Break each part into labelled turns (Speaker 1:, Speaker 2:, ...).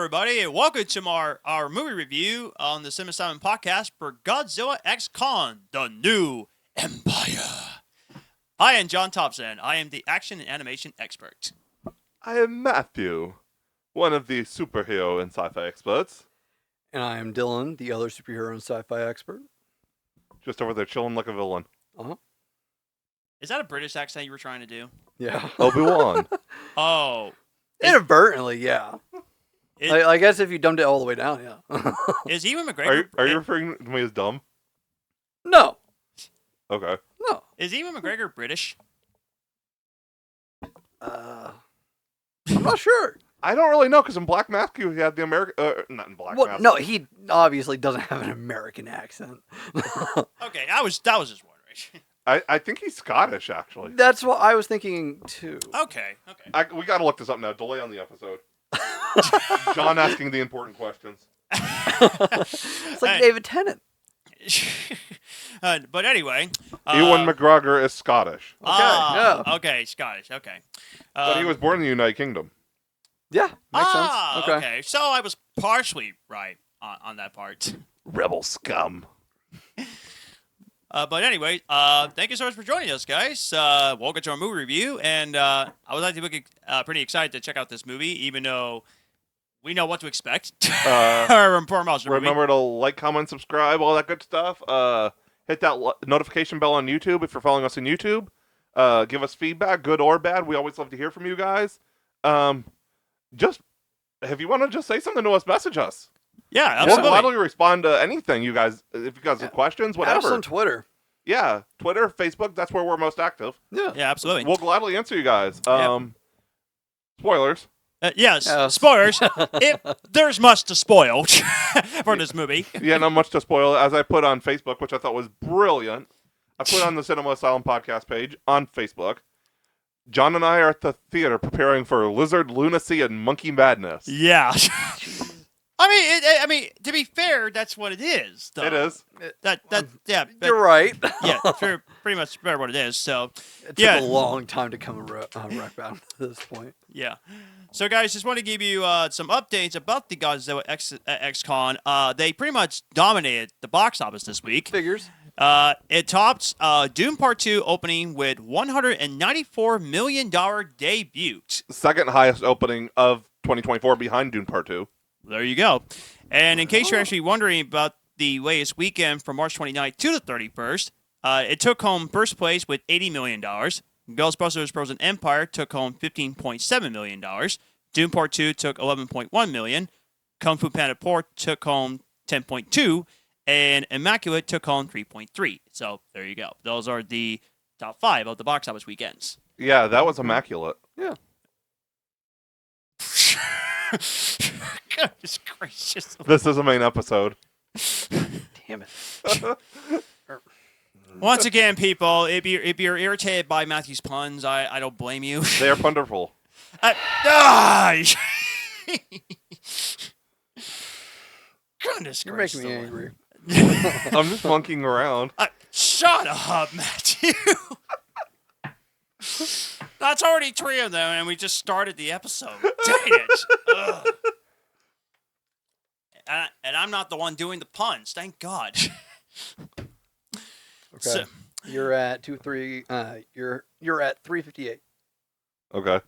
Speaker 1: everybody, and welcome to our movie review on the Asylum podcast for Godzilla X Kong, The New Empire. I am John Thompson. I am the action and animation expert.
Speaker 2: I am Matthew, one of the superhero and sci-fi experts.
Speaker 3: And I am Dylan, the other superhero and sci-fi expert.
Speaker 2: Just over there chilling like a villain.
Speaker 3: Uh-huh.
Speaker 1: Is that a British accent you were trying to do?
Speaker 3: Yeah.
Speaker 2: Obi-Wan.
Speaker 1: Oh.
Speaker 3: Inadvertently, yeah. I guess if you dumbed it all the way down, yeah.
Speaker 1: Is Ewan McGregor...
Speaker 2: Are you referring to me as dumb?
Speaker 3: No.
Speaker 2: Okay.
Speaker 3: No.
Speaker 1: Is Ewan McGregor British?
Speaker 3: I'm not sure.
Speaker 2: I don't really know, because in Black Matthew he had the American... not in Black Matthew.
Speaker 3: No, he obviously doesn't have an American accent.
Speaker 1: Okay, that was just wondering.
Speaker 2: I think he's Scottish, actually.
Speaker 3: That's what I was thinking, too.
Speaker 1: Okay.
Speaker 2: We got to look this up now. Delay on the episode. John asking the important questions.
Speaker 3: It's like David Tennant.
Speaker 1: But anyway...
Speaker 2: Ewan McGregor is Scottish.
Speaker 3: Okay, yeah.
Speaker 1: Okay, Scottish, okay.
Speaker 2: But he was born in the United Kingdom.
Speaker 3: Yeah, makes sense.
Speaker 1: Okay. So I was partially right on that part.
Speaker 2: Rebel scum.
Speaker 1: But anyway, thank you so much for joining us, guys. Welcome to our movie review, and I was actually pretty excited to check out this movie, even though we know what to expect.
Speaker 2: Remember to like, comment, subscribe, all that good stuff. Hit that notification bell on YouTube if you're following us on YouTube. Give us feedback, good or bad. We always love to hear from you guys. Just if you want to just say something to us, message us.
Speaker 1: Yeah, absolutely.
Speaker 2: We'll gladly respond to anything you guys. If you guys have questions, whatever.
Speaker 3: Add us on Twitter.
Speaker 2: Yeah, Twitter, Facebook. That's where we're most active.
Speaker 1: Yeah, absolutely.
Speaker 2: We'll gladly answer you guys. Spoilers.
Speaker 1: Yes, spoilers. There's much to spoil for this movie.
Speaker 2: Yeah, not much to spoil. As I put on Facebook, which I thought was brilliant, I put on the Cinema Asylum podcast page on Facebook. John and I are at the theater preparing for lizard lunacy and monkey madness.
Speaker 1: Yeah. I mean, to be fair, that's what it is. Though.
Speaker 2: It is.
Speaker 3: You're right.
Speaker 1: Yeah, it's pretty much fair what it is. So,
Speaker 3: It took a long time to come around to this point.
Speaker 1: Yeah. So, guys, just want to give you some updates about the Godzilla X-Con. They pretty much dominated the box office this week.
Speaker 3: Figures.
Speaker 1: It topped Doom Part 2 opening with $194 million debut.
Speaker 2: Second highest opening of 2024 behind Dune Part 2.
Speaker 1: There you go. And in case you're actually wondering about the latest weekend from March 29th to the 31st, it took home first place with $80 million. Ghostbusters Frozen Empire took home $15.7 million. Doom Part 2 took $11.1 million. Kung Fu Panda 4 took home $10.2 and Immaculate took home $3.3. So there you go. Those are the top 5 of the box office weekends.
Speaker 2: Yeah, that was immaculate.
Speaker 3: Yeah.
Speaker 1: Goodness gracious.
Speaker 2: This is a main episode.
Speaker 3: Damn it.
Speaker 1: Once again, people, if you're irritated by Matthew's puns, I don't blame you.
Speaker 2: They are wonderful.
Speaker 1: Goodness
Speaker 3: You're
Speaker 1: gracious.
Speaker 3: making me angry.
Speaker 2: I'm just monkeying around.
Speaker 1: Shut up, Matthew. That's already 3 of them, and we just started the episode. Dang it. Ugh. And I'm not the one doing the puns. Thank God.
Speaker 3: Okay.
Speaker 1: So,
Speaker 3: You're at 2-3. You're at 358.
Speaker 2: Okay.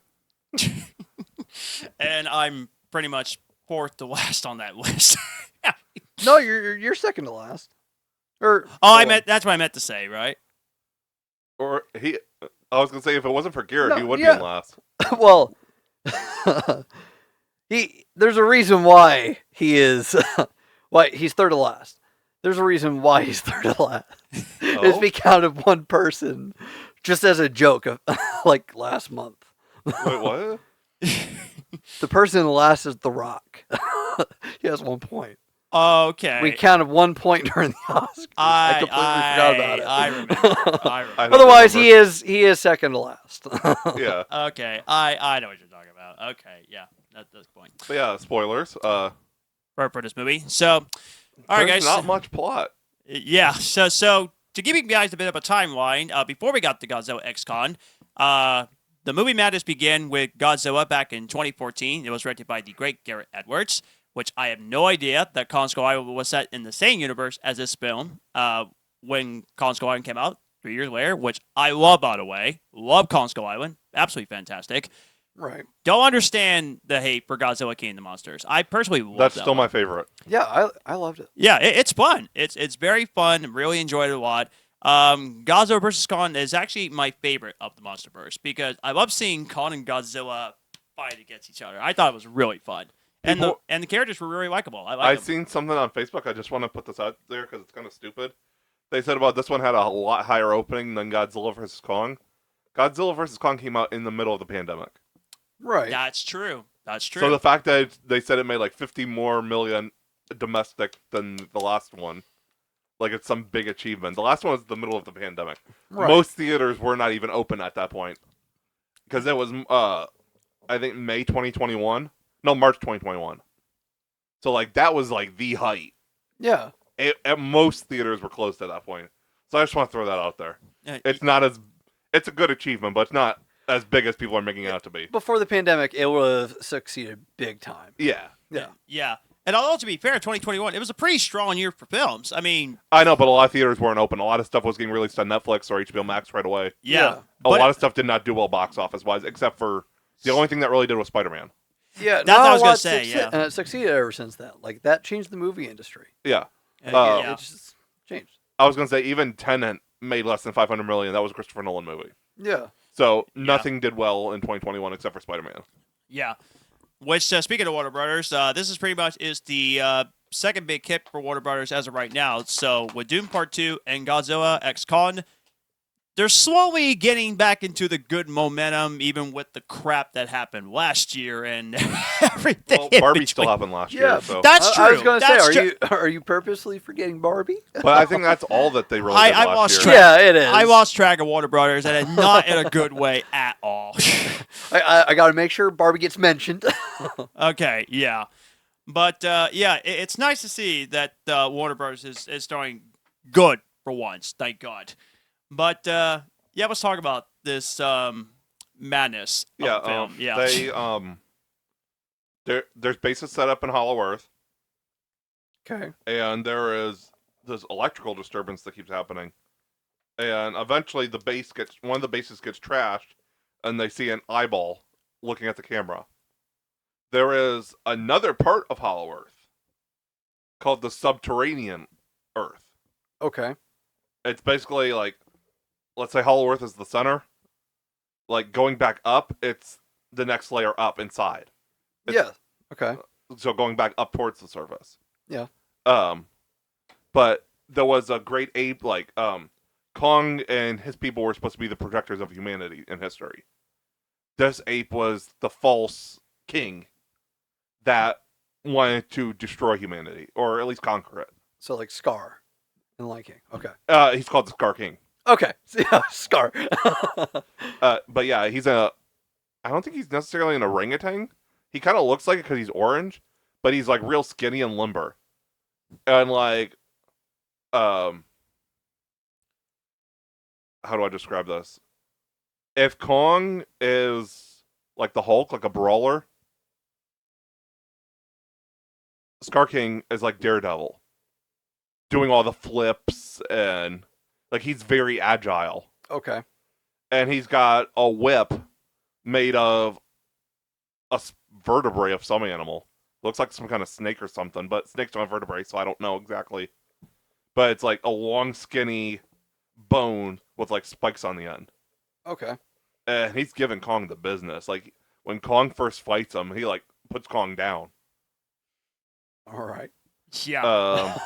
Speaker 1: and I'm pretty much 4th to last on that list.
Speaker 3: No, you're second to last.
Speaker 1: That's what I meant to say, right?
Speaker 2: Or I was gonna say if it wasn't for Garrett, he would be in last.
Speaker 3: Well, there's a reason why he's third to last. There's a reason why he's third to last.
Speaker 2: Oh?
Speaker 3: It's because of one person, just as a joke, like last month.
Speaker 2: Wait, what?
Speaker 3: The person last is The Rock. He has 1 point.
Speaker 1: Okay.
Speaker 3: We counted 1 point during the Oscars. I completely forgot about it.
Speaker 1: I remember.
Speaker 2: I
Speaker 3: Otherwise, he is second to last.
Speaker 2: Yeah.
Speaker 1: Okay. I know what you're talking about. Okay. Yeah. That's the point.
Speaker 2: But yeah, spoilers.
Speaker 1: For this movie. So, all right, guys.
Speaker 2: Not much plot.
Speaker 1: Yeah. So to give you guys a bit of a timeline, before we got the Godzilla X-Con, The movie madness began with Godzilla back in 2014. It was directed by the great Garrett Edwards, which I have no idea that Kong Skull Island was set in the same universe as this film when Kong Skull Island came out 3 years later, which I love, by the way. Love Kong Skull Island. Absolutely fantastic.
Speaker 3: Right.
Speaker 1: Don't understand the hate for Godzilla King of the Monsters. I personally love
Speaker 2: That's
Speaker 1: that
Speaker 2: still
Speaker 1: one.
Speaker 2: my favorite.
Speaker 3: Yeah, I loved it.
Speaker 1: Yeah, it's fun. It's very fun. Really enjoyed it a lot. Godzilla vs. Kong is actually my favorite of the MonsterVerse because I love seeing Kong and Godzilla fight against each other. I thought it was really fun. And the characters were really likable.
Speaker 2: I've seen something on Facebook. I just want to put this out there because it's kind of stupid. They said about this one had a lot higher opening than Godzilla vs. Kong. Godzilla vs. Kong came out in the middle of the pandemic.
Speaker 3: Right.
Speaker 1: That's true. That's true.
Speaker 2: So the fact that they said it made like 50 more million domestic than the last one, like it's some big achievement. The last one was the middle of the pandemic.
Speaker 3: Right.
Speaker 2: Most theaters were not even open at that point because it was, I think May 2021. No, March 2021. So like that was like the height.
Speaker 3: Yeah.
Speaker 2: At most theaters were closed at that point. So I just want to throw that out there. It's not as, it's a good achievement, but it's not as big as people are making it out to be.
Speaker 3: Before the pandemic, it would have succeeded big time.
Speaker 2: Yeah.
Speaker 3: Yeah.
Speaker 1: Yeah. And although, to be fair, 2021, it was a pretty strong year for films. I mean...
Speaker 2: I know, but a lot of theaters weren't open. A lot of stuff was getting released on Netflix or HBO Max right away.
Speaker 1: Yeah.
Speaker 2: A lot of stuff did not do well box office-wise, except for the only thing that really did was Spider-Man.
Speaker 3: Yeah,
Speaker 1: that's what I was going to say, yeah.
Speaker 3: And it succeeded ever since then. Like, that changed the movie industry.
Speaker 2: Yeah.
Speaker 3: It just changed.
Speaker 2: I was going to say, even Tenet made less than $500 million. That was a Christopher Nolan movie.
Speaker 3: Yeah.
Speaker 2: So nothing did well in 2021 except for Spider-Man.
Speaker 1: Yeah. Which, speaking of Warner Brothers, this is pretty much is the second big hit for Warner Brothers as of right now. So with Doom Part 2 and Godzilla X Kong, they're slowly getting back into the good momentum, even with the crap that happened last year and everything.
Speaker 2: Well, Barbie still happened last year. So.
Speaker 1: That's true.
Speaker 3: I was going to
Speaker 1: That's
Speaker 3: say, are you purposely forgetting Barbie?
Speaker 2: But I think that's all that they really did
Speaker 1: I
Speaker 2: last
Speaker 1: lost
Speaker 2: year.
Speaker 1: track.
Speaker 3: Yeah, it is.
Speaker 1: I lost track of Warner Brothers, and not in a good way at all.
Speaker 3: I got to make sure Barbie gets mentioned.
Speaker 1: Okay, yeah. But, it's nice to see that Warner Brothers is doing good for once, thank God. But, let's talk about this madness of the film.
Speaker 2: There's bases set up in Hollow Earth.
Speaker 3: Okay.
Speaker 2: And there is this electrical disturbance that keeps happening. And eventually one of the bases gets trashed, and they see an eyeball looking at the camera. There is another part of Hollow Earth called the subterranean Earth.
Speaker 3: Okay.
Speaker 2: It's basically like, let's say Hollow Earth is the center. Like going back up, it's the next layer up inside.
Speaker 3: Yeah. Okay.
Speaker 2: So going back up towards the surface.
Speaker 3: Yeah.
Speaker 2: But there was a great ape, like Kong and his people were supposed to be the protectors of humanity in history. This ape was the false king that wanted to destroy humanity, or at least conquer it.
Speaker 3: So like Scar in Lion King. Okay.
Speaker 2: He's called the Scar King.
Speaker 3: Okay. Yeah, Scar.
Speaker 2: But yeah, I don't think he's necessarily an orangutan. He kind of looks like it because he's orange, but he's like real skinny and limber. And like, how do I describe this? If Kong is like the Hulk, like a brawler, Scar King is like Daredevil, doing all the flips and like he's very agile.
Speaker 3: Okay.
Speaker 2: And he's got a whip made of a vertebrae of some animal. Looks like some kind of snake or something, but snakes don't have vertebrae, so I don't know exactly. But it's like a long, skinny bone with like spikes on the end.
Speaker 3: Okay.
Speaker 2: And he's giving Kong the business. Like when Kong first fights him, he like puts Kong down.
Speaker 3: All right.
Speaker 1: Yeah.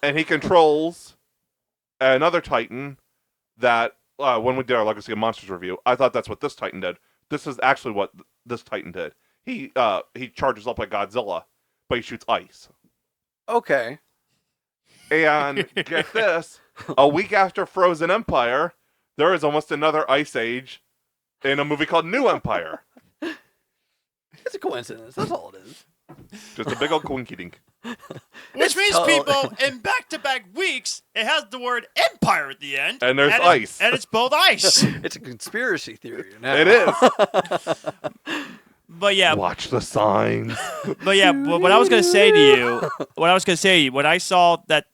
Speaker 2: And he controls another Titan that when we did our Legacy of Monsters review, I thought that's what this Titan did. This is actually what this Titan did. He charges up like Godzilla, but he shoots ice.
Speaker 3: Okay.
Speaker 2: And get this, a week after Frozen Empire, there is almost another Ice Age in a movie called New Empire.
Speaker 3: It's a coincidence. That's all it is.
Speaker 2: Just a big old quinky dink.
Speaker 1: Which means, people, in back-to-back weeks, it has the word Empire at the end.
Speaker 2: And there's ice.
Speaker 1: And it's both ice.
Speaker 3: It's a conspiracy theory now.
Speaker 2: It is.
Speaker 1: But yeah.
Speaker 2: Watch the signs.
Speaker 1: But yeah, what I was going to say to you, when I saw that,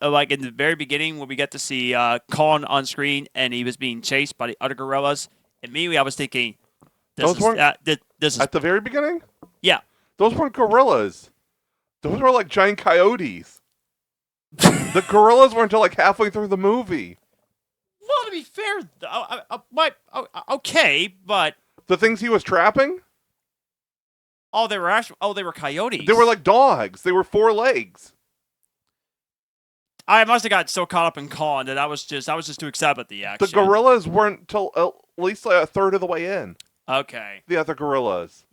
Speaker 1: like in the very beginning, when we got to see Khan on screen and he was being chased by the other gorillas, immediately I was thinking, this is
Speaker 2: at the very beginning?
Speaker 1: Yeah.
Speaker 2: Those weren't gorillas. Those were like giant coyotes. The gorillas weren't until like halfway through the movie.
Speaker 1: Well, to be fair, okay, but
Speaker 2: the things he was trapping?
Speaker 1: they were coyotes.
Speaker 2: They were like dogs. They were 4 legs.
Speaker 1: I must have got so caught up in Khan that I was just too excited about the action.
Speaker 2: The gorillas weren't till at least like a third of the way in.
Speaker 1: Okay.
Speaker 2: The other gorillas.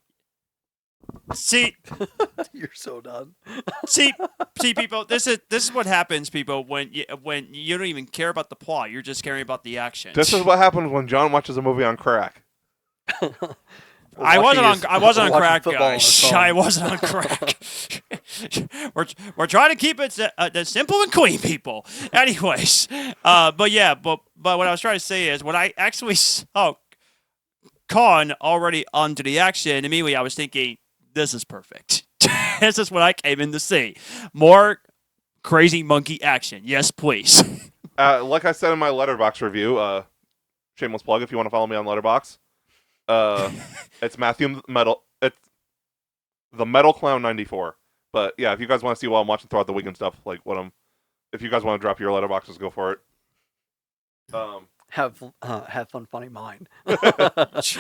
Speaker 1: See,
Speaker 3: you're so done.
Speaker 1: see, people. This is what happens, people, when you don't even care about the plot. You're just caring about the action.
Speaker 2: This is what happens when John watches a movie on crack.
Speaker 1: I wasn't on crack, guys.
Speaker 3: On
Speaker 1: I wasn't on crack. we're trying to keep it simple and clean, people. Anyways, but what I was trying to say is when I actually saw Khan already onto the action, immediately I was thinking, this is perfect. This is what I came in to see. More crazy monkey action. Yes, please.
Speaker 2: Like I said in my Letterboxd review, shameless plug if you want to follow me on Letterboxd. It's Matthew Metal. It's the Metal Clown 94. But yeah, if you guys want to see what I'm watching throughout the week and stuff, like if you guys want to drop your Letterboxds, go for it.
Speaker 3: Have fun finding mine.
Speaker 2: But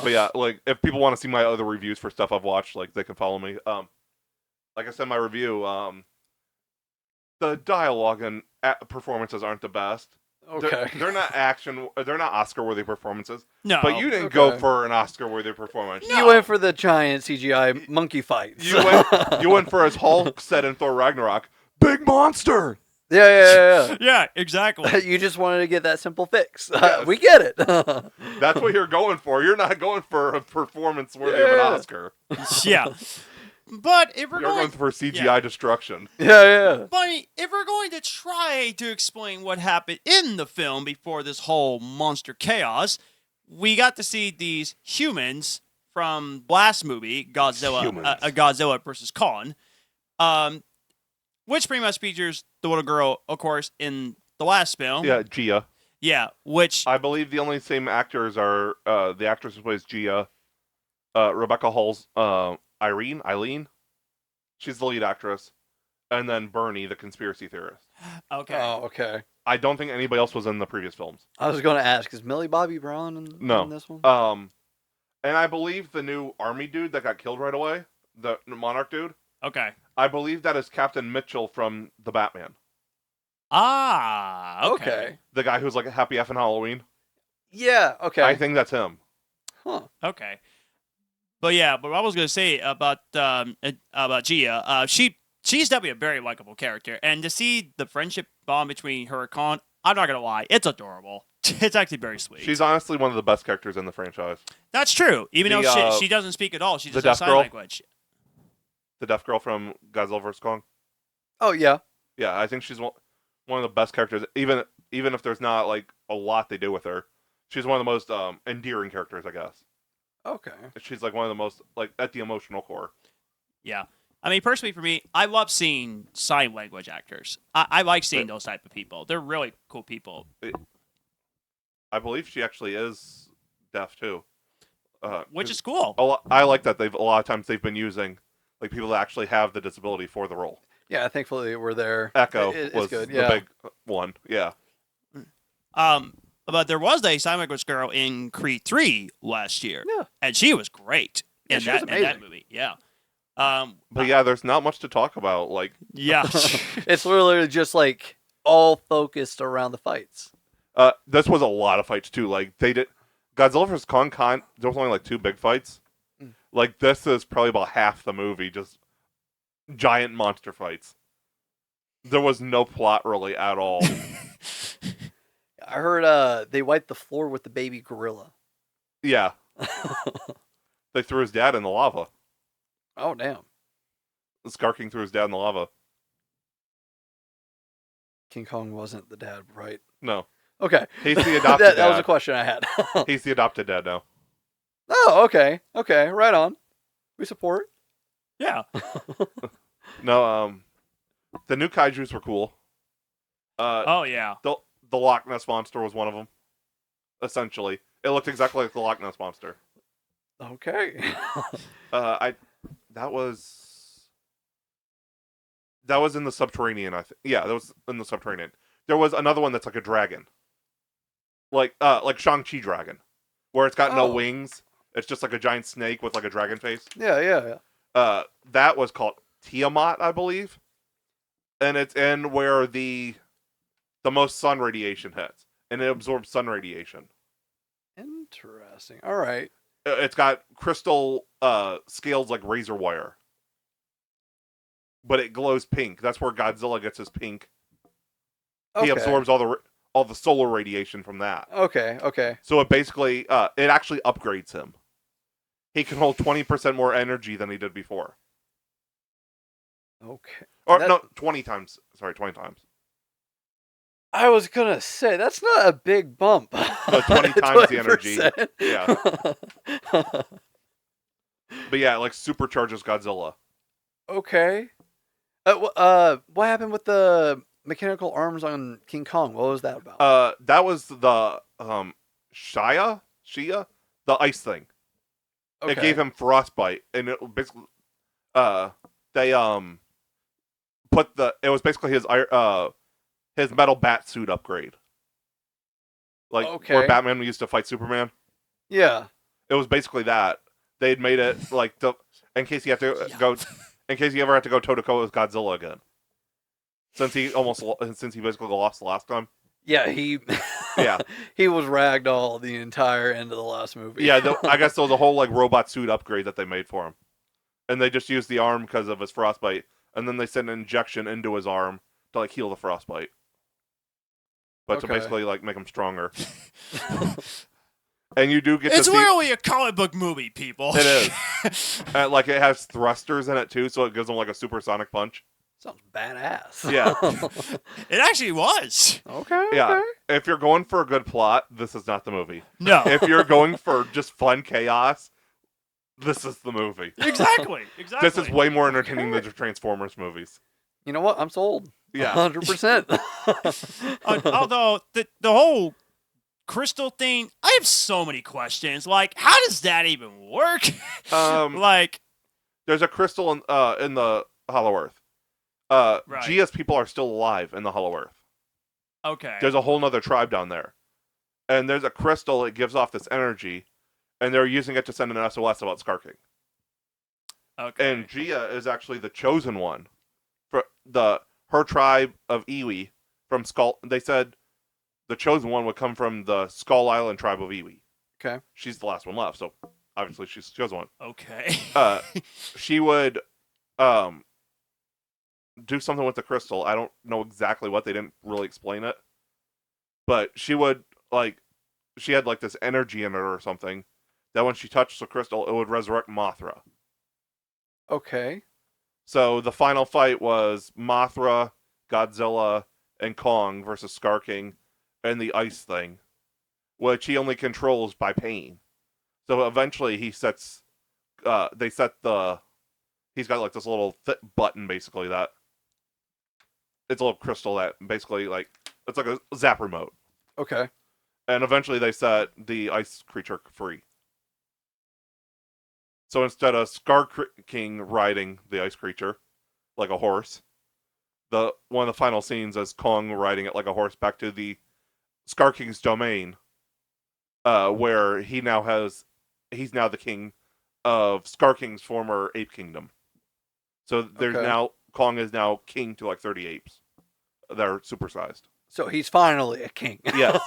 Speaker 2: yeah, like if people want to see my other reviews for stuff I've watched, like they can follow me. Like I said in my review, the dialogue and performances aren't the best.
Speaker 3: Okay.
Speaker 2: They're not they're not Oscar-worthy performances.
Speaker 1: No.
Speaker 2: But you didn't go for an Oscar-worthy performance.
Speaker 3: You went for the giant CGI monkey fights.
Speaker 2: You went for, as Hulk said in Thor Ragnarok, big monster.
Speaker 3: Yeah.
Speaker 1: Yeah, exactly.
Speaker 3: You just wanted to get that simple fix.
Speaker 2: Yes.
Speaker 3: We get it.
Speaker 2: That's what you're going for. You're not going for a performance worthy of an Oscar.
Speaker 1: Yeah. But if we're
Speaker 2: You're going for CGI destruction.
Speaker 3: Yeah.
Speaker 1: But if we're going to try to explain what happened in the film before this whole monster chaos, we got to see these humans from last movie, Godzilla versus Kong, which pretty much features the little girl, of course, in the last film.
Speaker 2: Yeah, Gia.
Speaker 1: Yeah, which
Speaker 2: I believe the only same actors are the actress who plays Gia, Rebecca Hall's Eileen. She's the lead actress, and then Bernie, the conspiracy theorist.
Speaker 1: Okay.
Speaker 3: Oh, okay.
Speaker 2: I don't think anybody else was in the previous films.
Speaker 3: I was going to ask, is Millie Bobby Brown in this one?
Speaker 2: And I believe the new army dude that got killed right away, the Monarch dude.
Speaker 1: Okay.
Speaker 2: I believe that is Captain Mitchell from the Batman.
Speaker 1: Ah, okay.
Speaker 2: The guy who's like a happy effing Halloween.
Speaker 3: Yeah, okay.
Speaker 2: I think that's him.
Speaker 3: Huh.
Speaker 1: Okay. But yeah, but what I was gonna say about Gia, she's definitely a very likable character, and to see the friendship bond between her and Khan, I'm not gonna lie, it's adorable. It's actually very sweet.
Speaker 2: She's honestly one of the best characters in the franchise.
Speaker 1: That's true. Even though she doesn't speak at all, she just has sign language.
Speaker 2: The deaf girl from Godzilla vs. Kong.
Speaker 3: Oh yeah.
Speaker 2: Yeah, I think she's one of the best characters. Even if there's not like a lot they do with her, she's one of the most endearing characters, I guess.
Speaker 3: Okay.
Speaker 2: She's like one of the most like at the emotional core.
Speaker 1: Yeah. I mean, personally, for me, I love seeing sign language actors. I like seeing those type of people. They're really cool people.
Speaker 2: I believe she actually is deaf too,
Speaker 1: which is cool.
Speaker 2: I like that a lot of times they've been using like people that actually have the disability for the role.
Speaker 3: Yeah, thankfully we're there.
Speaker 2: Echo was
Speaker 3: good.
Speaker 2: the big one. Yeah.
Speaker 1: But there was a sign language girl in Creed 3 last year.
Speaker 3: Yeah.
Speaker 1: And she was great in that movie. Yeah.
Speaker 2: But yeah, there's not much to talk about. Like,
Speaker 1: yeah.
Speaker 3: It's literally just like all focused around the fights.
Speaker 2: This was a lot of fights too. Like they did Godzilla vs. Kong. There was only like 2 big fights. Like this is probably about half the movie, just giant monster fights. There was no plot really at all.
Speaker 3: I heard they wiped the floor with the baby gorilla.
Speaker 2: Yeah. They threw his dad in the lava.
Speaker 3: Oh damn.
Speaker 2: Scar King threw his dad in the lava.
Speaker 3: King Kong wasn't the dad, right?
Speaker 2: No.
Speaker 3: Okay.
Speaker 2: He's the adopted dad.
Speaker 3: That was a question I had.
Speaker 2: He's the adopted dad now.
Speaker 3: Oh, okay. Okay, right on. We support.
Speaker 1: Yeah.
Speaker 2: No, the new kaijus were cool.
Speaker 1: Oh, yeah.
Speaker 2: The Loch Ness Monster was one of them. Essentially. It looked exactly like the Loch Ness Monster.
Speaker 3: Okay.
Speaker 2: That was in the subterranean, I think. Yeah, that was in the subterranean. There was another one that's like a dragon. Like Shang-Chi dragon. Where it's got no wings. It's just like a giant snake with like a dragon face.
Speaker 3: Yeah.
Speaker 2: That was called Tiamat, I believe. And it's in where the most sun radiation hits. And it absorbs sun radiation.
Speaker 3: Interesting. All right.
Speaker 2: It's got crystal scales like razor wire. But it glows pink. That's where Godzilla gets his pink.
Speaker 3: Okay.
Speaker 2: He absorbs all the solar radiation from that.
Speaker 3: Okay.
Speaker 2: So it basically it actually upgrades him. He can hold 20% more energy than he did before.
Speaker 3: Okay.
Speaker 2: Or no, 20 times. Sorry, 20 times.
Speaker 3: I was gonna say that's not a big bump.
Speaker 2: No, 20 times the energy. Yeah. But yeah, it like supercharges Godzilla.
Speaker 3: Okay. What happened with the mechanical arms on King Kong? What was that about?
Speaker 2: That was the Shia, the ice thing.
Speaker 3: Okay.
Speaker 2: It gave him frostbite, and it basically they put it was basically his metal bat suit upgrade. Like where Batman used to fight Superman.
Speaker 3: Yeah.
Speaker 2: It was basically that. They'd made it like in case you have to go, in case you ever have to go toe to toe with Godzilla again. Since he basically lost the last time.
Speaker 3: Yeah,
Speaker 2: Yeah.
Speaker 3: he was ragdoll the entire end of the last movie.
Speaker 2: Yeah, I guess there was a whole like robot suit upgrade that they made for him, and they just used the arm because of his frostbite, and then they sent an injection into his arm to like heal the frostbite, but to basically like make him stronger. And you do get
Speaker 1: it's
Speaker 2: to see...
Speaker 1: really a comic book movie, people.
Speaker 2: It is. Like, it has thrusters in it, too, so it gives them, like, a supersonic punch.
Speaker 3: Sounds badass.
Speaker 2: Yeah.
Speaker 1: It actually was.
Speaker 3: Okay.
Speaker 2: Yeah. If you're going for a good plot, this is not the movie.
Speaker 1: No.
Speaker 2: If you're going for just fun chaos, this is the movie.
Speaker 1: Exactly.
Speaker 2: This is way more entertaining than the Transformers movies.
Speaker 3: You know what? I'm sold.
Speaker 2: Yeah.
Speaker 3: 100%.
Speaker 1: Although, the whole... crystal thing, I have so many questions. Like, how does that even work? Like,
Speaker 2: there's a crystal in the Hollow Earth.
Speaker 1: right.
Speaker 2: Gia's people are still alive in the Hollow Earth.
Speaker 1: Okay.
Speaker 2: There's a whole nother tribe down there, and there's a crystal that gives off this energy, and they're using it to send an SOS about Scar King.
Speaker 1: Okay.
Speaker 2: And Gia is actually the chosen one for her tribe of Iwi from Skull. They said the chosen one would come from the Skull Island tribe of Iwi.
Speaker 3: Okay.
Speaker 2: She's the last one left, so obviously she's the chosen one.
Speaker 1: Okay.
Speaker 2: She would do something with the crystal. I don't know exactly what. They didn't really explain it. But she would, she had, this energy in her or something, that when she touched the crystal, it would resurrect Mothra.
Speaker 3: Okay.
Speaker 2: So the final fight was Mothra, Godzilla, and Kong versus Scar King and the ice thing, which he only controls by pain. So eventually he's got this little button basically that it's a little crystal that basically it's like a zap remote.
Speaker 3: Okay.
Speaker 2: And eventually they set the ice creature free. So instead of Scar King riding the ice creature like a horse, one of the final scenes is Kong riding it like a horse back to the Scar King's domain, where he's now the king of Scar King's former ape kingdom. So Kong is now king to 30 apes. They're supersized.
Speaker 3: So he's finally a king.
Speaker 2: Yes.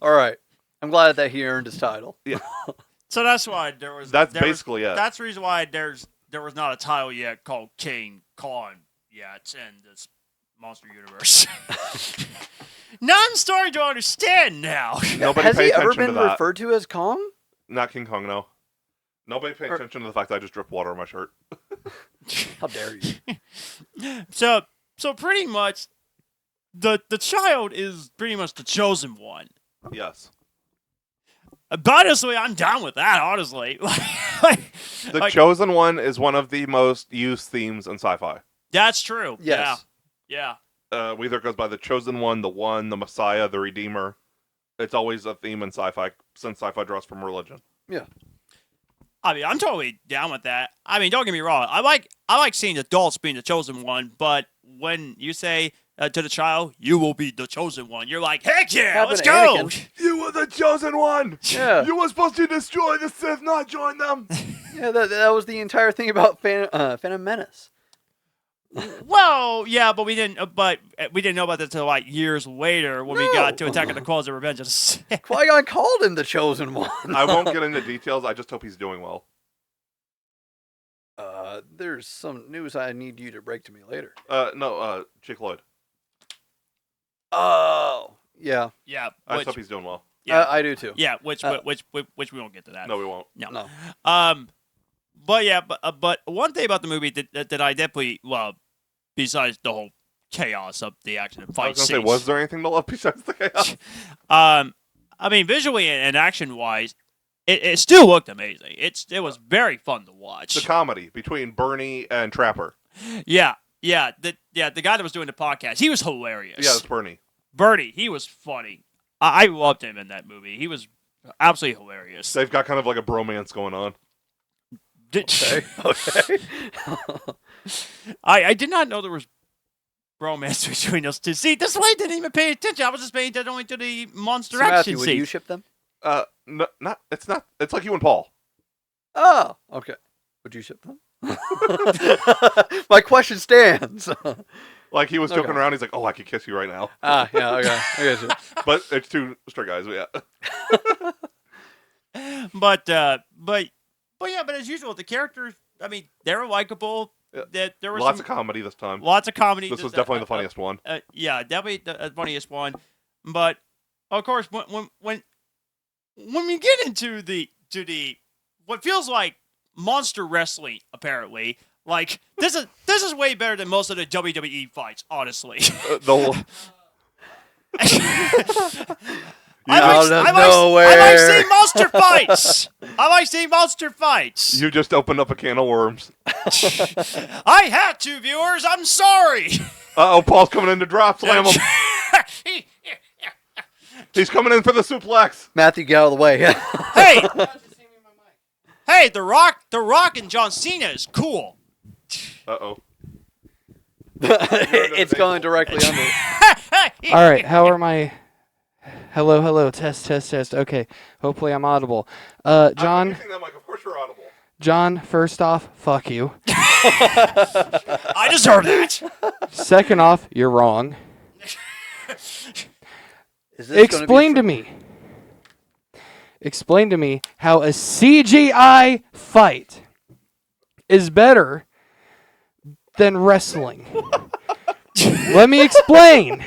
Speaker 3: All right. I'm glad that he earned his title.
Speaker 2: Yeah.
Speaker 1: So that's why there was.
Speaker 2: That's basically it.
Speaker 1: That's the reason why there was not a title yet called King Kong yet in this monster universe. Now I'm starting to understand now.
Speaker 2: Nobody
Speaker 3: Has
Speaker 2: paid
Speaker 3: he ever
Speaker 2: attention
Speaker 3: been
Speaker 2: to that.
Speaker 3: referred to as Kong?
Speaker 2: Not King Kong, no. Nobody paid attention to the fact that I just dripped water on my shirt.
Speaker 3: How dare you?
Speaker 1: So pretty much, the child is pretty much the chosen one.
Speaker 2: Yes.
Speaker 1: But honestly, I'm down with that. Honestly,
Speaker 2: The chosen one is one of the most used themes in sci-fi.
Speaker 1: That's true.
Speaker 3: Yes.
Speaker 1: Yeah.
Speaker 2: Whether it goes by the chosen one, the Messiah, the Redeemer. It's always a theme in sci-fi since sci-fi draws from religion.
Speaker 3: Yeah.
Speaker 1: I mean, I'm totally down with that. I mean, don't get me wrong. I like seeing adults being the chosen one, but when you say to the child, "You will be the chosen one," you're like, "Heck yeah, let's go!"
Speaker 3: Anakin.
Speaker 2: You were the chosen one.
Speaker 3: Yeah.
Speaker 2: You were supposed to destroy the Sith, not join them.
Speaker 3: Yeah, that was the entire thing about Phantom Menace.
Speaker 1: Well, yeah, but we didn't know about that until like years later when we got to Attack of the Clones and Revenge of the Sith.
Speaker 3: Qui-Gon called him the chosen one.
Speaker 2: I won't get into details. I just hope he's doing well.
Speaker 3: There's some news I need you to break to me later.
Speaker 2: No, Jake Lloyd.
Speaker 3: Oh, yeah.
Speaker 1: Yeah,
Speaker 2: I just hope he's doing well.
Speaker 1: Yeah,
Speaker 3: I do too.
Speaker 1: yeah, which we won't get to that.
Speaker 2: No, we won't.
Speaker 1: No. But yeah, but one thing about the movie that I definitely love, besides the whole chaos of the action and
Speaker 2: I
Speaker 1: fight
Speaker 2: was gonna
Speaker 1: scenes.
Speaker 2: say, was there anything to love besides the chaos?
Speaker 1: I mean, visually and action wise, it still looked amazing. It was very fun to watch.
Speaker 2: The comedy between Bernie and Trapper.
Speaker 1: Yeah, the guy that was doing the podcast, he was hilarious.
Speaker 2: Yeah, it's Bernie.
Speaker 1: Bernie, he was funny. I loved him in that movie. He was absolutely hilarious.
Speaker 2: They've got kind of like a bromance going on.
Speaker 3: Okay.
Speaker 1: I did not know there was romance between us two. See, this way I didn't even pay attention. I was just paying attention only to the monster
Speaker 3: So
Speaker 1: action
Speaker 3: Matthew, would
Speaker 1: scene.
Speaker 3: you ship them?
Speaker 2: No, not. It's not. It's like you and Paul.
Speaker 3: Oh, okay. Would you ship them? My question stands.
Speaker 2: Like he was joking
Speaker 3: Okay.
Speaker 2: around. He's like, "Oh, I could kiss you right now."
Speaker 3: Yeah, okay. I get you.
Speaker 2: But it's two straight guys. Yeah.
Speaker 1: But as usual, the characters, I mean, they were likable.
Speaker 2: Yeah.
Speaker 1: That there was
Speaker 2: Lots of comedy this time.
Speaker 1: lots of comedy.
Speaker 2: This was definitely the funniest one.
Speaker 1: Yeah, definitely the funniest one. But of course, when we get into the what feels like monster wrestling, apparently, like this is way better than most of the WWE fights, honestly. I like seeing monster fights. I like seeing monster fights.
Speaker 2: You just opened up a can of worms.
Speaker 1: I had to, viewers. I'm sorry.
Speaker 2: Uh-oh, Paul's coming in to drop slam him. He's coming in for the suplex.
Speaker 3: Matthew, get out of the way.
Speaker 1: Hey, The Rock and John Cena is cool.
Speaker 2: Uh-oh.
Speaker 3: It's going directly under.
Speaker 4: All right, how are my... Hello, test. Okay, hopefully I'm audible. John,
Speaker 2: I'm that mic. Of course you're audible.
Speaker 4: John, first off, fuck you.
Speaker 1: I deserve that.
Speaker 4: Second off, you're wrong.
Speaker 3: Is this
Speaker 4: Explain to me how a CGI fight is better than wrestling. Let me explain.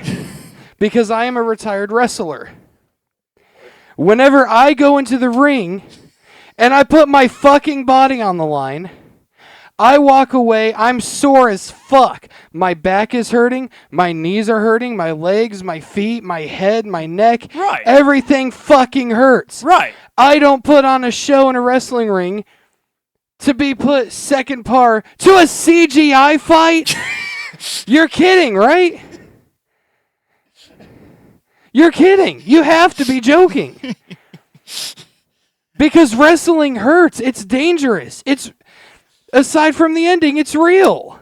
Speaker 4: Because I am a retired wrestler. Whenever I go into the ring and I put my fucking body on the line, I walk away, I'm sore as fuck. My back is hurting, my knees are hurting, my legs, my feet, my head, my neck.
Speaker 1: Right.
Speaker 4: Everything fucking hurts.
Speaker 1: Right.
Speaker 4: I don't put on a show in a wrestling ring to be put second par to a CGI fight. You're kidding, right? You're kidding. You have to be joking. Because wrestling hurts. It's dangerous. It's aside from the ending, it's real.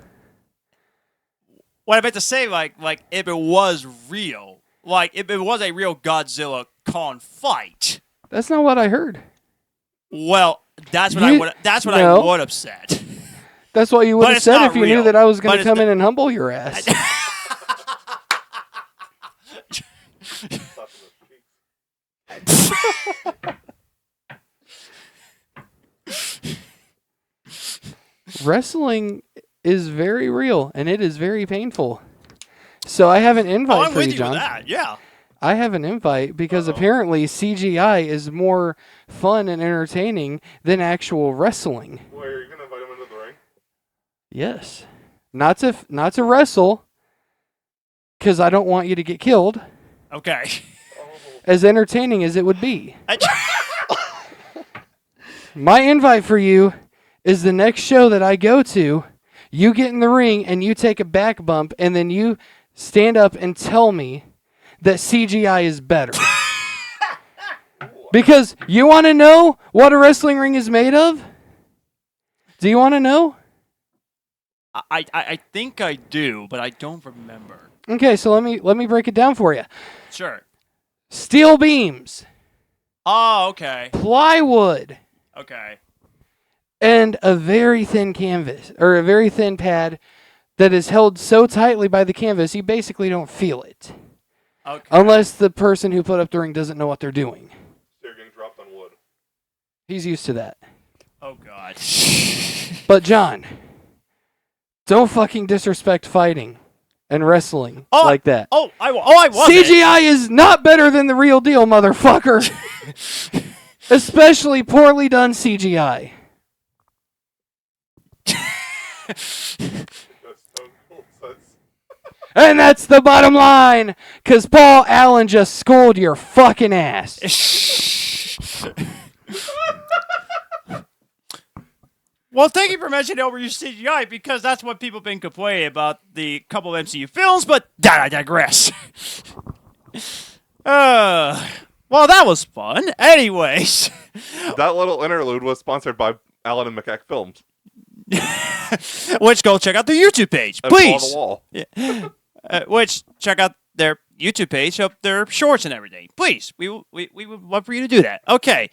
Speaker 1: What I meant to say, like if it was real, like if it was a real Godzilla Kong fight.
Speaker 4: That's not what I heard.
Speaker 1: Well, that's what
Speaker 4: I
Speaker 1: would have said.
Speaker 4: That's what you would
Speaker 1: But
Speaker 4: have
Speaker 1: it's
Speaker 4: said
Speaker 1: not
Speaker 4: if you
Speaker 1: real.
Speaker 4: knew that I was going
Speaker 1: But
Speaker 4: to
Speaker 1: it's
Speaker 4: come in
Speaker 1: not-
Speaker 4: and humble your ass. Wrestling is very real, and it is very painful. So I have an invite
Speaker 1: I'm
Speaker 4: for
Speaker 1: with
Speaker 4: you,
Speaker 1: you
Speaker 4: John.
Speaker 1: with that. Yeah.
Speaker 4: I have an invite because apparently CGI is more fun and entertaining than actual wrestling.
Speaker 2: Wait, are you going to invite him into the ring?
Speaker 4: Yes. Not to wrestle, because I don't want you to get killed.
Speaker 1: Okay.
Speaker 4: As entertaining as it would be. My invite for you is the next show that I go to, you get in the ring and you take a back bump and then you stand up and tell me that CGI is better. Because you want to know what a wrestling ring is made of? Do you want to know?
Speaker 1: I think I do, but I don't remember.
Speaker 4: Okay, so let me break it down for you.
Speaker 1: Sure.
Speaker 4: Steel beams,
Speaker 1: Oh, okay.
Speaker 4: plywood,
Speaker 1: Okay.
Speaker 4: and a very thin canvas, or a very thin pad that is held so tightly by the canvas you basically don't feel it.
Speaker 1: Okay.
Speaker 4: Unless the person who put up the ring doesn't know what they're doing.
Speaker 2: They're getting dropped on wood.
Speaker 4: He's used to that.
Speaker 1: Oh, God.
Speaker 4: But John, don't fucking disrespect fighting and wrestling like that.
Speaker 1: I wasn't.
Speaker 4: CGI is not better than the real deal, motherfucker. Especially poorly done CGI. And that's the bottom line, because Paul Allen just schooled your fucking ass.
Speaker 1: Well, thank you for mentioning over your CGI, because that's what people have been complaining about the couple of MCU films, but that I digress. Well, that was fun. Anyways.
Speaker 2: That little interlude was sponsored by Allen and McCack Films.
Speaker 1: Which go check out their YouTube page,
Speaker 2: And
Speaker 1: please.
Speaker 2: Paul the Wall.
Speaker 1: Yeah. Which check out their YouTube page of their shorts and everything. Please, we would love for you to do that. Okay.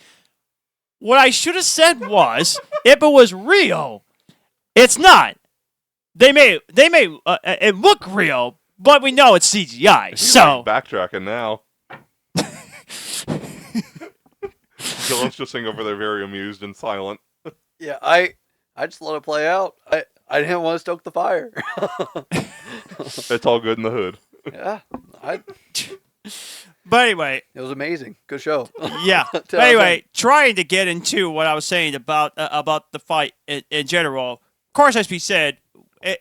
Speaker 1: What I should have said was, if it was real, it's not. They may it look real, but we know it's CGI. So
Speaker 2: Backtracking now. Dylan's just sitting over there very amused and silent.
Speaker 3: Yeah, I just let it play out. I didn't want to stoke the fire.
Speaker 2: It's all good in the hood.
Speaker 3: Yeah,
Speaker 1: But anyway,
Speaker 3: it was amazing. Good show.
Speaker 1: yeah. But anyway, trying to get into what I was saying about the fight in general. Of course, as we said, it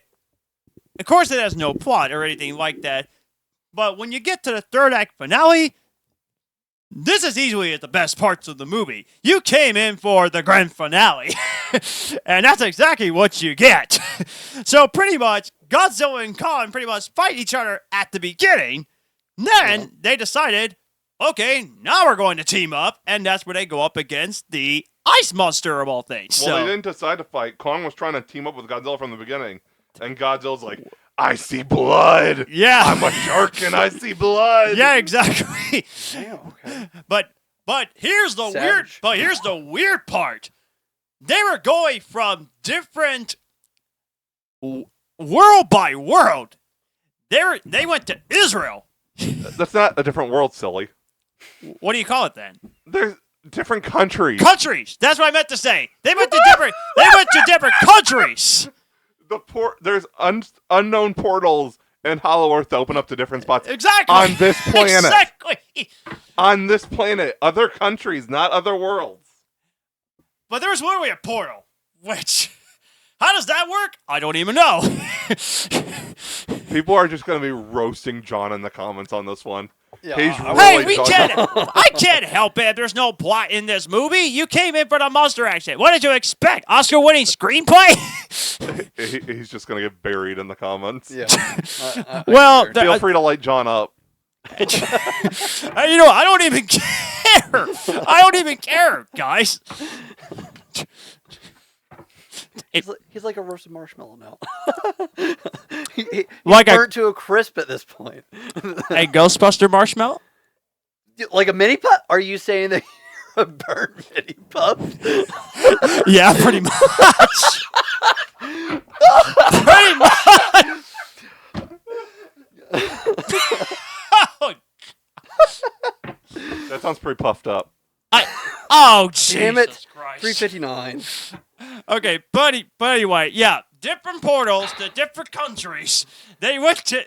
Speaker 1: has no plot or anything like that. But when you get to the third act finale, this is easily the best parts of the movie. You came in for the grand finale, and that's exactly what you get. So pretty much, Godzilla and Kong pretty much fight each other at the beginning. Then they decided, okay, now we're going to team up, and that's where they go up against the ice monster of all things.
Speaker 2: Well,
Speaker 1: So
Speaker 2: they didn't decide to fight. Kong was trying to team up with Godzilla from the beginning, and Godzilla's like, I see blood.
Speaker 1: yeah,
Speaker 2: I'm a shark and I see blood.
Speaker 1: yeah, exactly.
Speaker 3: Damn, okay.
Speaker 1: But here's the
Speaker 3: Savage.
Speaker 1: weird part. They were going from different world by world. They went to Israel.
Speaker 2: That's not a different world, silly.
Speaker 1: What do you call it then?
Speaker 2: There's different countries.
Speaker 1: Countries. That's what I meant to say. They went to different countries.
Speaker 2: There's unknown portals in Hollow Earth that open up to different spots.
Speaker 1: Exactly.
Speaker 2: On this planet.
Speaker 1: Exactly.
Speaker 2: On this planet. Other countries, not other worlds.
Speaker 1: But there was literally a portal, which, how does that work? I don't even know.
Speaker 2: People are just going to be roasting John in the comments on this one.
Speaker 3: Yeah,
Speaker 2: He's
Speaker 1: Hey,
Speaker 2: really
Speaker 1: I can't help it if there's no plot in this movie. You came in for the monster action. What did you expect? Oscar-winning screenplay?
Speaker 2: He's just going to get buried in the comments.
Speaker 3: Yeah.
Speaker 1: Well,
Speaker 2: Feel free to light John up.
Speaker 1: I don't even care. I don't even care, guys.
Speaker 3: He's like a roasted marshmallow now. He's
Speaker 1: Like a-
Speaker 3: burnt to a crisp at this point.
Speaker 1: A Ghostbuster marshmallow?
Speaker 3: Like a mini pup? Are you saying that you're a burnt mini pup?
Speaker 1: Yeah, pretty much. Pretty much.
Speaker 2: That sounds pretty puffed up.
Speaker 1: Oh,
Speaker 3: Damn it.
Speaker 1: Jesus Christ.
Speaker 3: 359.
Speaker 1: Okay, but anyway, yeah, different portals to different countries. They went to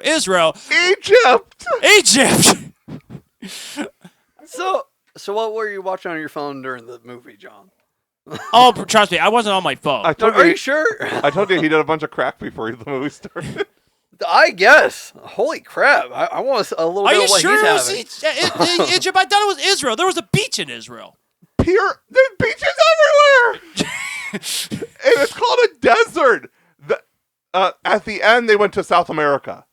Speaker 1: Israel, Egypt.
Speaker 3: So what were you watching on your phone during the movie, John?
Speaker 1: Oh, trust me, I wasn't on my phone.
Speaker 3: Are you sure?
Speaker 2: I told you he did a bunch of crack before the movie started.
Speaker 3: I guess. Holy crap! I want a little bit of what
Speaker 1: sure
Speaker 3: he's having.
Speaker 1: Egypt? I thought it was Israel. There was a beach in Israel.
Speaker 2: There's beaches everywhere, and it's called a desert. At the end, they went to South America.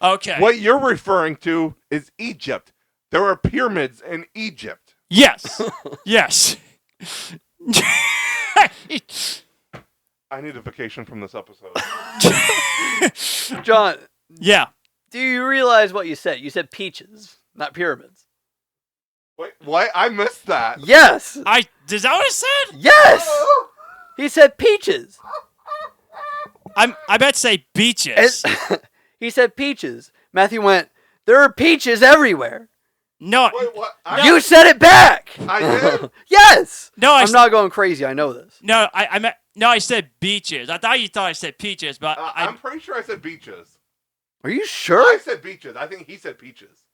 Speaker 1: Okay.
Speaker 2: What you're referring to is Egypt. There are pyramids in Egypt.
Speaker 1: Yes. Yes.
Speaker 2: I need a vacation from this episode.
Speaker 3: John.
Speaker 1: Yeah.
Speaker 3: Do you realize what you said? You said peaches, not pyramids.
Speaker 2: Wait, what? I missed that.
Speaker 3: Yes.
Speaker 1: Is that what I said?
Speaker 3: Yes. He said peaches.
Speaker 1: I bet to say beaches.
Speaker 3: He said peaches. Matthew went, there are peaches everywhere.
Speaker 1: No.
Speaker 2: Wait, what?
Speaker 3: You said it back.
Speaker 2: I did?
Speaker 3: Yes.
Speaker 1: No,
Speaker 3: I'm not going crazy. I know this.
Speaker 1: No, I said beaches. I thought you thought I said peaches, but
Speaker 2: I'm pretty sure I said beaches.
Speaker 3: Are you sure?
Speaker 2: I said beaches. I think he said peaches.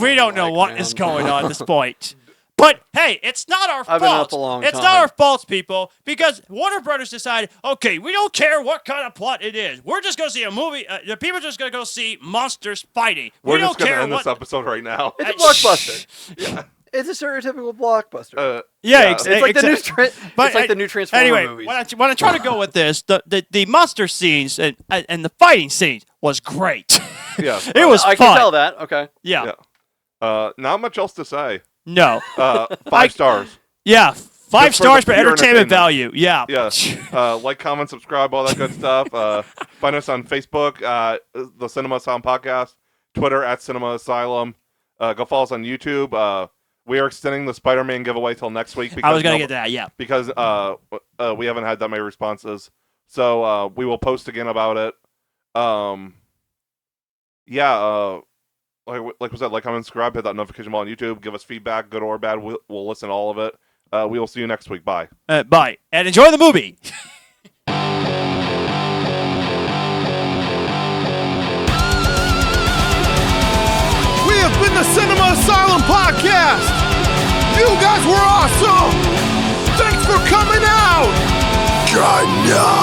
Speaker 1: We don't know what is going on at this point. But hey, it's not our
Speaker 3: I've been up
Speaker 1: fault.
Speaker 3: a long
Speaker 1: It's
Speaker 3: time.
Speaker 1: not our fault, people, because Warner Brothers decided, okay, we don't care what kind of plot it is. We're just going to see a movie. The people are just going to go see monsters fighting.
Speaker 2: We're
Speaker 1: don't
Speaker 2: just going to
Speaker 1: care
Speaker 2: end this episode right now.
Speaker 3: It's a blockbuster.
Speaker 2: Yeah.
Speaker 3: It's a stereotypical blockbuster.
Speaker 1: It's
Speaker 3: like the new it's like the new Transformers
Speaker 1: anyway,
Speaker 3: movies.
Speaker 1: when I try to go with this, the monster scenes and the fighting scenes was great.
Speaker 2: Yeah.
Speaker 1: It was
Speaker 3: I
Speaker 1: fun.
Speaker 3: can tell that. Okay.
Speaker 1: Yeah.
Speaker 2: Not much else to say.
Speaker 1: No.
Speaker 2: 5 stars.
Speaker 1: Yeah. 5
Speaker 2: Just for
Speaker 1: stars
Speaker 2: the
Speaker 1: for
Speaker 2: pure
Speaker 1: entertainment
Speaker 2: entertainment.
Speaker 1: value. Yeah.
Speaker 2: Yeah. Like, comment, subscribe, all that good stuff. Find us on Facebook, the Cinema Asylum Podcast, Twitter at Cinema Asylum. Go follow us on YouTube. We are extending the Spider-Man giveaway till next week. Because
Speaker 1: I was going to get to that, yeah.
Speaker 2: Because we haven't had that many responses. So we will post again about it. Like we said, like, comment, subscribe, hit that notification bell on YouTube. Give us feedback, good or bad. We'll listen to all of it. We will see you next week. Bye.
Speaker 1: Bye. And enjoy the movie.
Speaker 5: We have been the Cinema Asylum Podcast. You guys were awesome. Thanks for coming out. God, no.